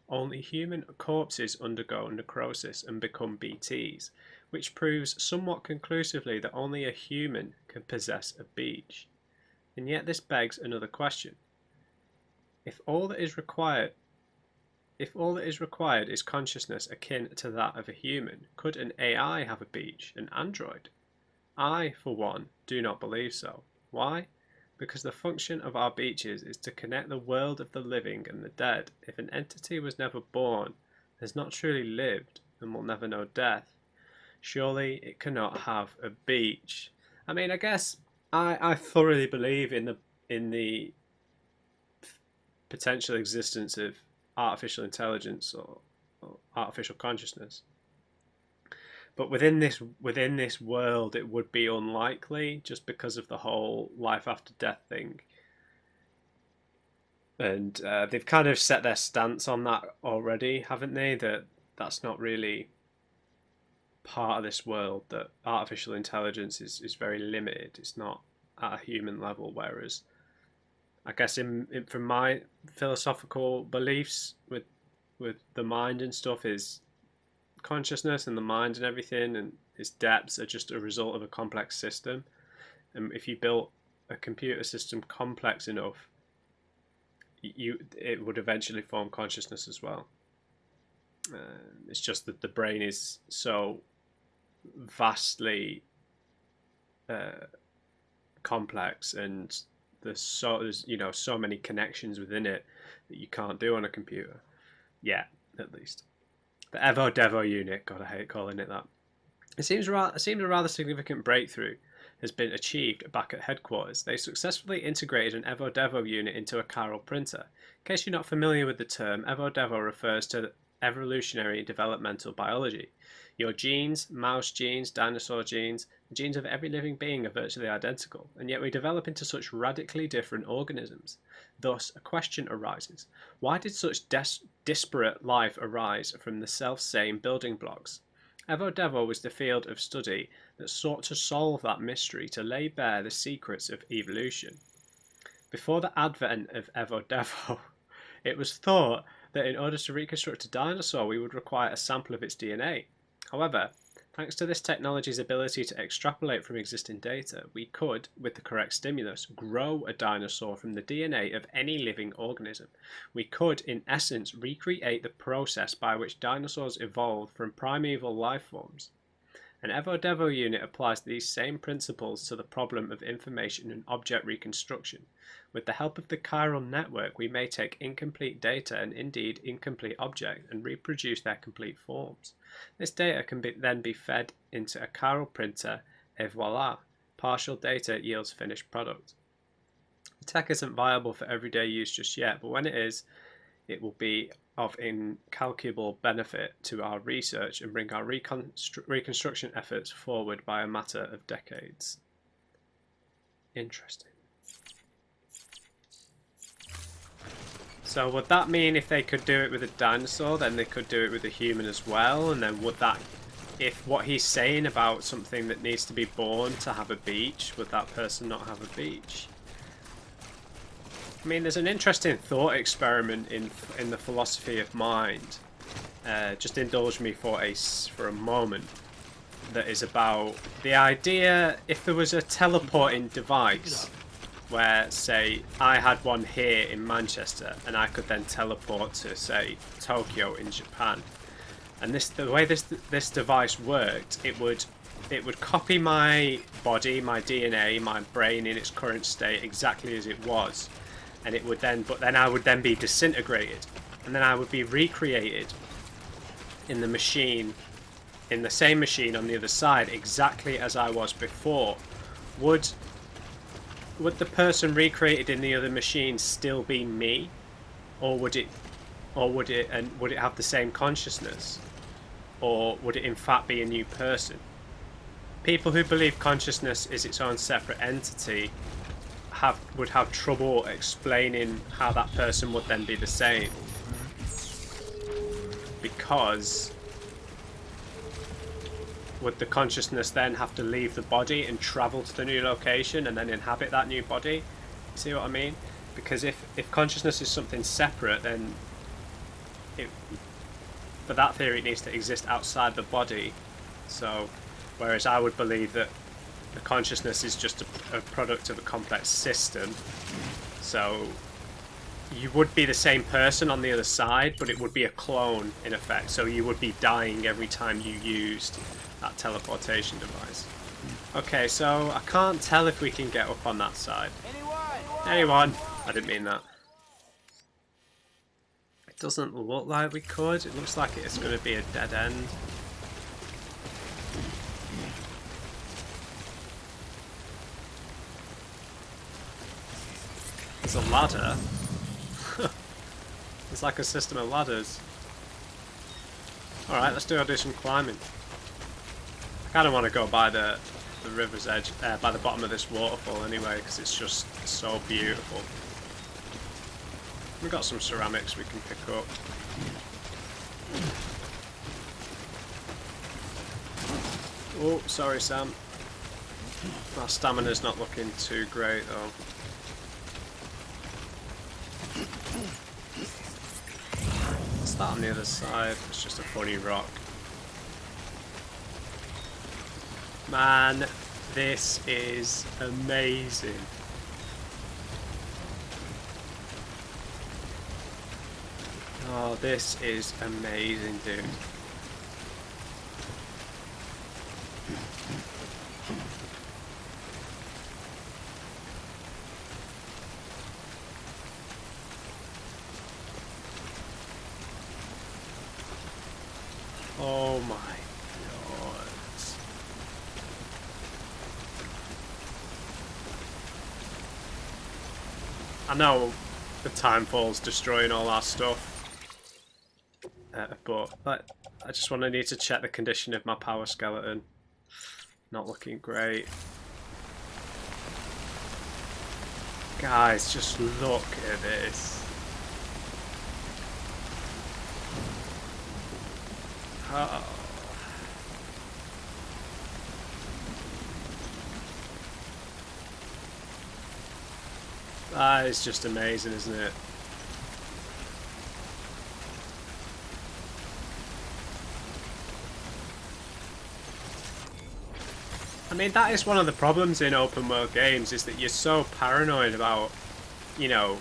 Only human corpses undergo necrosis and become BTs, which proves somewhat conclusively that only a human can possess a beach. And yet this begs another question. If all that is required is consciousness akin to that of a human, could an AI have a beach, an android? I, for one, do not believe so. Why? Because the function of our beaches is to connect the world of the living and the dead. If an entity was never born, has not truly lived, and will never know death, surely it cannot have a beach. I mean, I guess I thoroughly believe in the potential existence of artificial intelligence or artificial consciousness, but within this world it would be unlikely just because of the whole life after death thing, and they've kind of set their stance on that already, haven't they, that's not really part of this world, that artificial intelligence is very limited, it's not at a human level, whereas I guess from my philosophical beliefs with the mind and stuff, is consciousness and the mind and everything and its depths are just a result of a complex system. And if you built a computer system complex enough, it would eventually form consciousness as well. It's just that the brain is so vastly complex, and there's so many connections within it that you can't do on a computer yet, at least. The Evo Devo unit, God, I hate calling it that. It seems a rather significant breakthrough has been achieved back at headquarters. They successfully integrated an Evo Devo unit into a chiral printer. In case you're not familiar with the term, Evo Devo refers to evolutionary developmental biology. Your genes, mouse genes, dinosaur genes, the genes of every living being are virtually identical, and yet we develop into such radically different organisms. Thus, a question arises. Why did such disparate life arise from the self-same building blocks? Evo Devo was the field of study that sought to solve that mystery, to lay bare the secrets of evolution. Before the advent of Evo Devo, it was thought that in order to reconstruct a dinosaur, we would require a sample of its DNA. However, thanks to this technology's ability to extrapolate from existing data, we could, with the correct stimulus, grow a dinosaur from the DNA of any living organism. We could, in essence, recreate the process by which dinosaurs evolved from primeval life forms. An Evo Devo unit applies these same principles to the problem of information and object reconstruction. With the help of the chiral network, we may take incomplete data and indeed incomplete objects and reproduce their complete forms. This data can then be fed into a chiral printer, et voila, partial data yields finished product. The tech isn't viable for everyday use just yet, but when it is, it will be of incalculable benefit to our research and bring our reconstruction efforts forward by a matter of decades. Interesting. So would that mean if they could do it with a dinosaur, then they could do it with a human as well? And then would that, if what he's saying about something that needs to be born to have a beach, would that person not have a beach? I mean, there's an interesting thought experiment in the philosophy of mind. Just indulge me for a moment. That is about the idea, if there was a teleporting device where, say, I had one here in Manchester and I could then teleport to, say, Tokyo in Japan. And the way this device worked, it would copy my body, my DNA, my brain in its current state exactly as it was. And it would then, but then I would then be disintegrated. And then I would be recreated in the machine, in the same machine on the other side, exactly as I was before. Would the person recreated in the other machine still be me, or would it have the same consciousness, or would it in fact be a new person? People who believe consciousness is its own separate entity would have trouble explaining how that person would then be the same, because would the consciousness then have to leave the body and travel to the new location and then inhabit that new body? See what I mean? Because if consciousness is something separate, then for that theory it needs to exist outside the body. So, whereas I would believe that the consciousness is just a product of a complex system. So you would be the same person on the other side, but it would be a clone in effect. So you would be dying every time you used that teleportation device. Okay, so I can't tell if we can get up on that side. Anyone? I didn't mean that. It doesn't look like we could. It looks like it's going to be a dead end. There's a ladder. It's like a system of ladders. Alright, let's do some climbing. I kind of want to go by the river's edge, by the bottom of this waterfall anyway, because it's just so beautiful. We've got some ceramics we can pick up. Oh, sorry Sam. Our stamina's not looking too great though. What's that on the other side? It's just a funny rock. Man, this is amazing. Oh, this is amazing, dude. Oh my god. I know the timefall's destroying all our stuff, but I just need to check the condition of my power skeleton. Not looking great. Guys, just look at this. Oh. That is just amazing, isn't it? I mean, that is one of the problems in open world games, is that you're so paranoid about, you know,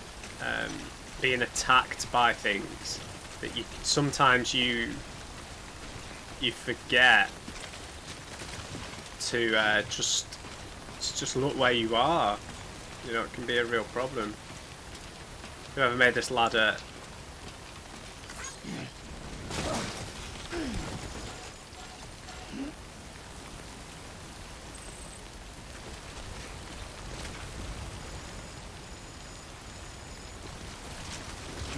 being attacked by things that you sometimes you forget to just look where you are. You know, it can be a real problem. Whoever made this ladder.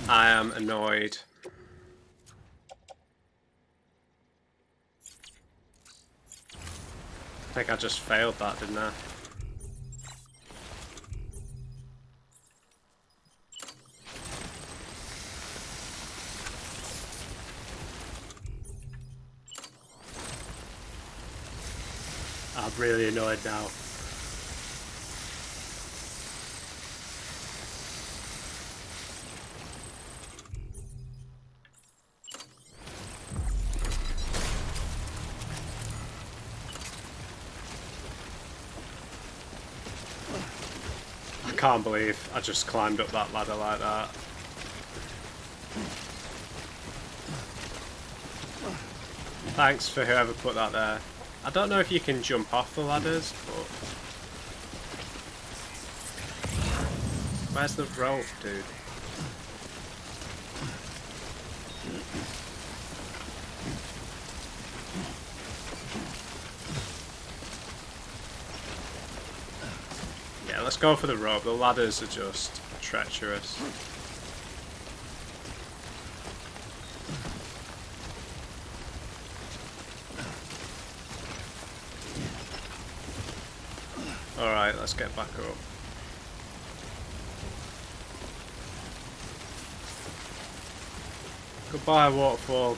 I am annoyed. I think I just failed that, didn't I? I'm really annoyed now. I can't believe I just climbed up that ladder like that. Thanks for whoever put that there. I don't know if you can jump off the ladders, but... Where's the rope, dude? Yeah, let's go for the rope. The ladders are just treacherous. Alright, let's get back up. Goodbye, waterfall.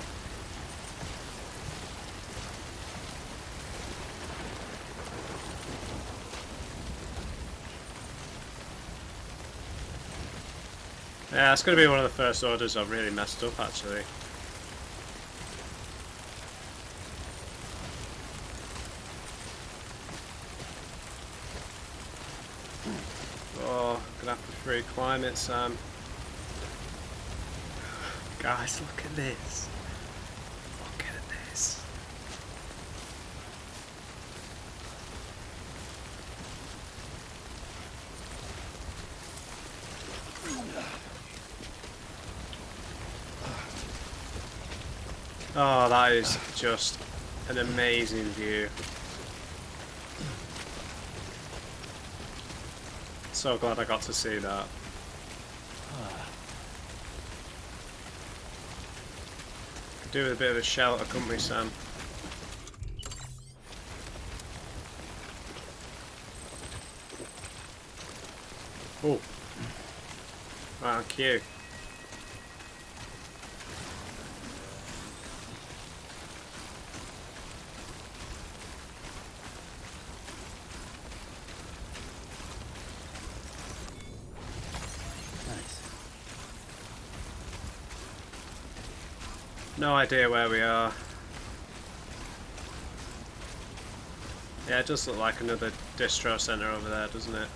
Yeah, it's going to be one of the first orders I've really messed up, actually. Oh, I'm gonna have to free climb it, Sam. Guys, look at this. Look at this. Oh, that is just an amazing view. So glad I got to see that. Could do with a bit of a shelter, couldn't we, Sam? Oh. Right on cue. No idea where we are. Yeah, it does look like another distro center over there, doesn't it?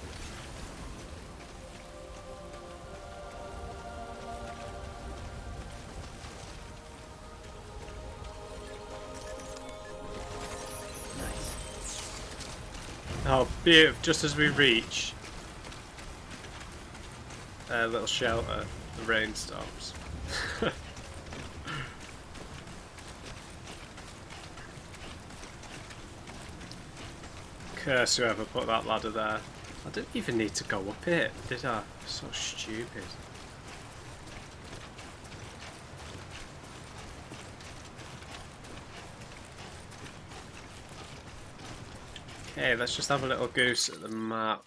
Oh, beautiful. Just as we reach a little shelter, the rain stops. Curse whoever put that ladder there. I didn't even need to go up it, did I? So stupid. Okay, let's just have a little goose at the map.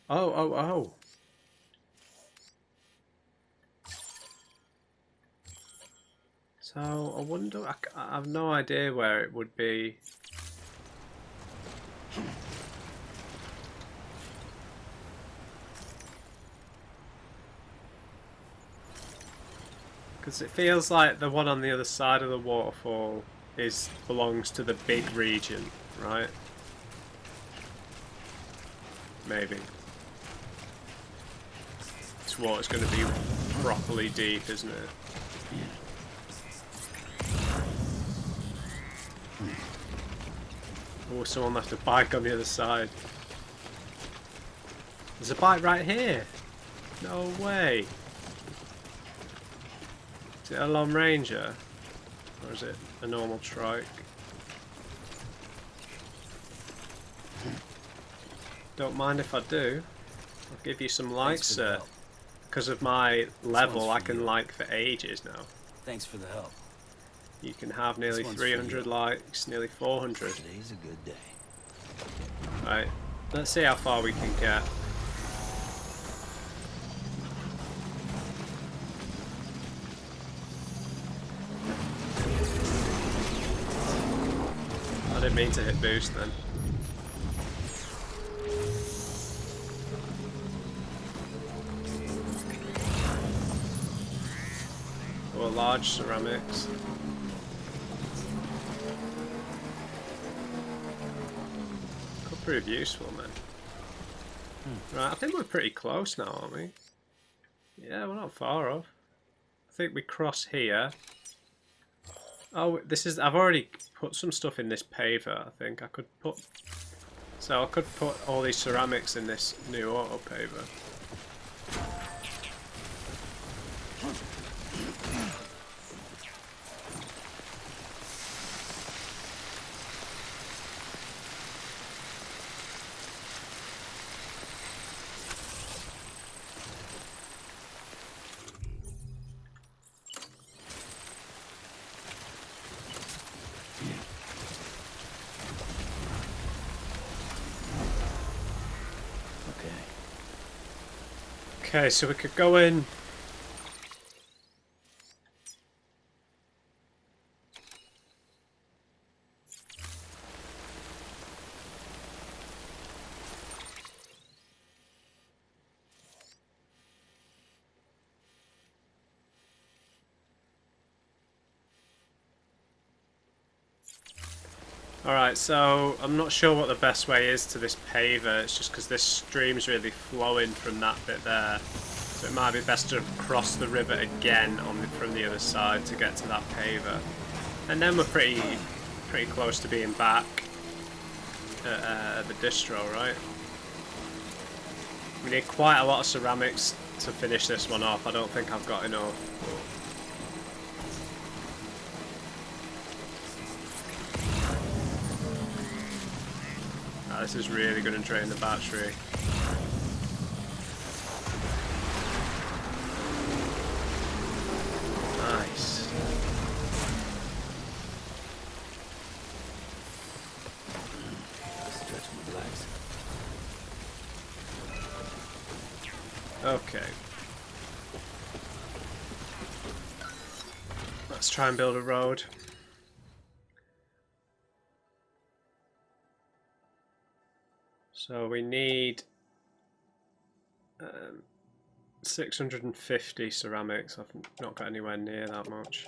Oh, oh, oh. So, I wonder... I have no idea where it would be. Because it feels like the one on the other side of the waterfall belongs to the big region, right? Maybe. This water's going to be properly deep, isn't it? Oh, someone left a bike on the other side. There's a bike right here. No way. Is it a Lone Ranger? Or is it a normal trike? Don't mind if I do. I'll give you some likes, sir. Because of my level, I can like for ages now. Thanks for the help. You can have nearly 300 likes, nearly 400. Today's a good day. Right, let's see how far we can get. I didn't mean to hit boost then. Or large ceramics. Could prove useful, man. Right, I think we're pretty close now, aren't we? Yeah, we're not far off. I think we cross here. Oh, this is... I've already put some stuff in this paver, I think. I could put... So I could put all these ceramics in this new auto paver. Okay, so we could go in. Alright, so I'm not sure what the best way is to this paver. It's just because this stream's really flowing from that bit there. So it might be best to cross the river again from the other side to get to that paver. And then we're pretty close to being back at the distro, right? We need quite a lot of ceramics to finish this one off. I don't think I've got enough. This is really going to drain the battery. Nice. Stretch and relax. Okay. Let's try and build a road. So we need 650 ceramics. I've not got anywhere near that much.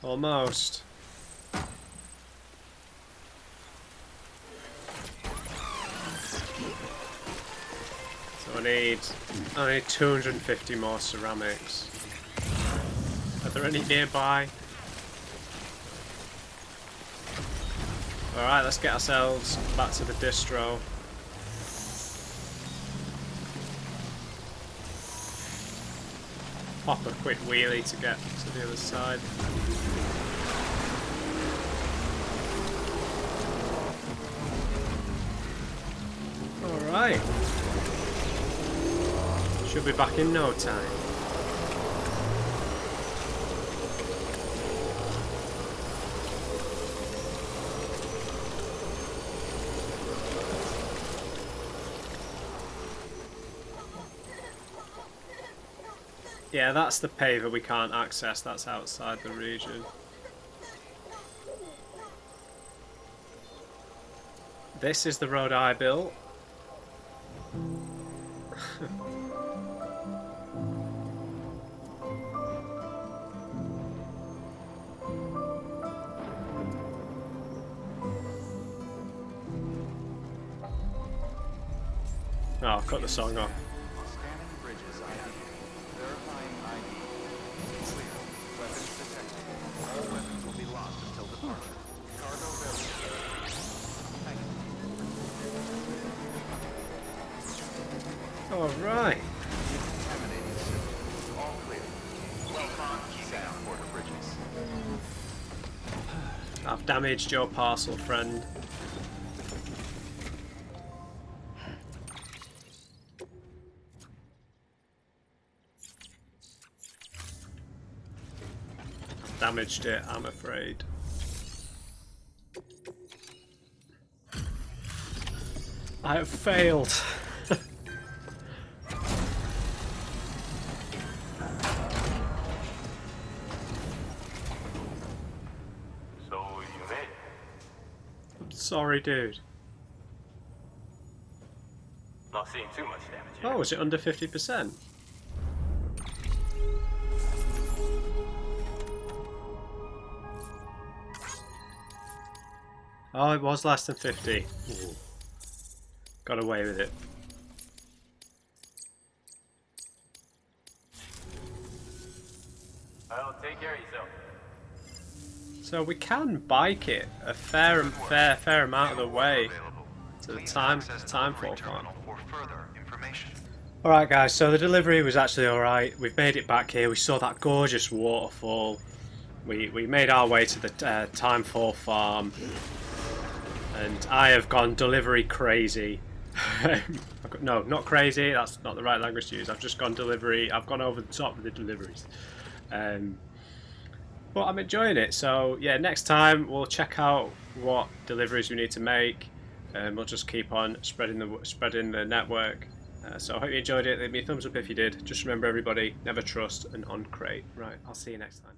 Almost. I need 250 more ceramics. Are there any nearby? Alright, let's get ourselves back to the distro. Pop a quick wheelie to get to the other side. Alright. Should be back in no time. Yeah, that's the paver we can't access. That's outside the region. This is the road I built. Oh, I've cut the song off. Scanning bridges ID. Verifying ID. Clear. Weapons detected. All weapons will be locked until departure. Cargo verified. Thank you. Alright. Contaminating system. All clear. Well done. Keep out border bridges. I've damaged your parcel, friend. Damaged it, I'm afraid. I have failed. So you made it. I'm sorry, dude. Not seeing too much damage yet. Oh, is it under 50%? Oh, it was less than 50. Ooh. Got away with it. Well, take care of yourself. So we can bike it a fair amount of the way to the Timefall farm. Alright guys, so the delivery was actually alright. We've made it back here. We saw that gorgeous waterfall. We made our way to the Timefall farm. And I have gone delivery crazy. No, not crazy. That's not the right language to use. I've just gone delivery. I've gone over the top with the deliveries. But I'm enjoying it. So yeah, next time we'll check out what deliveries we need to make, and we'll just keep on spreading the network. So I hope you enjoyed it. Leave me a thumbs up if you did. Just remember, everybody, never trust an on-crate. Right, I'll see you next time.